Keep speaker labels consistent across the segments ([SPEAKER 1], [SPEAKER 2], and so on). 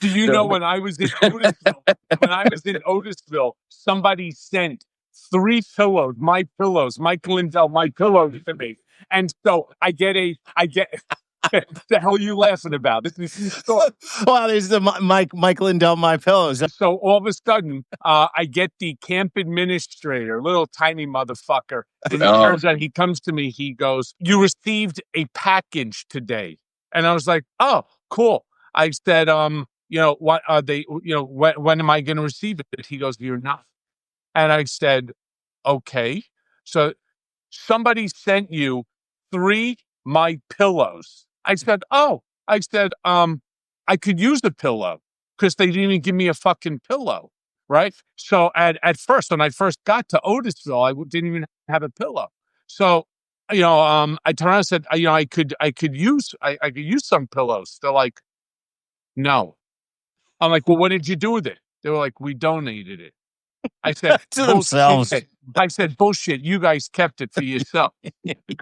[SPEAKER 1] Do you know when I was in Otisville, somebody sent 3 pillows, Michael Lindell, my pillows to me. And so I get the hell are you laughing about? This is the story.
[SPEAKER 2] Well, there's the Michael Lindell, my pillows.
[SPEAKER 1] So all of a sudden, I get the camp administrator, little tiny motherfucker. And it turns out he comes to me. He goes, "You received a package today." And I was like, "Oh, cool." I said, what are they, when am I going to receive it? He goes, "You're not." And I said, "Okay." So somebody sent you 3 my pillows. I said, "Oh," I said, I could use a pillow because they didn't even give me a fucking pillow. Right. So at first, when I first got to Otisville, I didn't even have a pillow. So, I turned around and said, I could use some pillows. They're like, "No." I'm like, "Well, what did you do with it?" They were like, "We donated it." I said,
[SPEAKER 2] To themselves.
[SPEAKER 1] I said, "Bullshit. You guys kept it for yourself."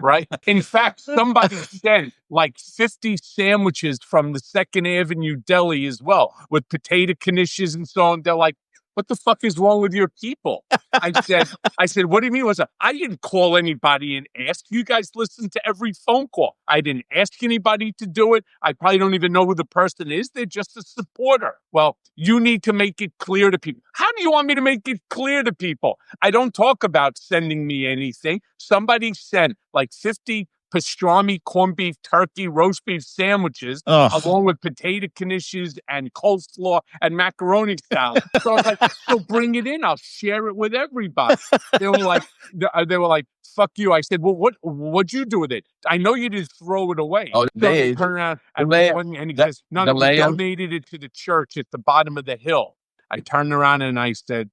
[SPEAKER 1] Right. In fact, somebody sent like 50 sandwiches from the 2nd Avenue Deli as well with potato knishes and so on. They're like, "What the fuck is wrong with your people?" I said, "What do you mean?" I didn't call anybody and ask. You guys listen to every phone call. I didn't ask anybody to do it. I probably don't even know who the person is. They're just a supporter. Well, you need to make it clear to people. How do you want me to make it clear to people? I don't talk about sending me anything. Somebody sent like 50 pastrami, corned beef, turkey, roast beef sandwiches, along with potato knishes and coleslaw and macaroni salad. So I was like, "So bring it in. I'll share it with everybody." They were like, "Fuck you." I said, "Well, what'd you do with it?" "I know you didn't throw it away."
[SPEAKER 3] Oh,
[SPEAKER 1] so they turned around and he says, "No, we donated it to the church at the bottom of the hill." I turned around and I said,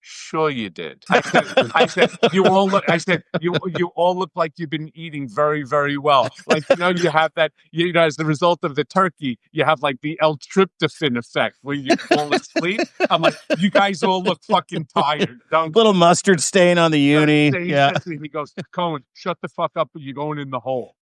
[SPEAKER 1] "Sure you did." I said, you all look like you've been eating very, very well. Like, you have that, as the result of the turkey, you have like the L-tryptophan effect where you fall asleep. I'm like, "You guys all look fucking tired."
[SPEAKER 2] Little mustard stain on the uni.
[SPEAKER 1] He says to me, he goes, "Cohen, shut the fuck up or you're going in the hole."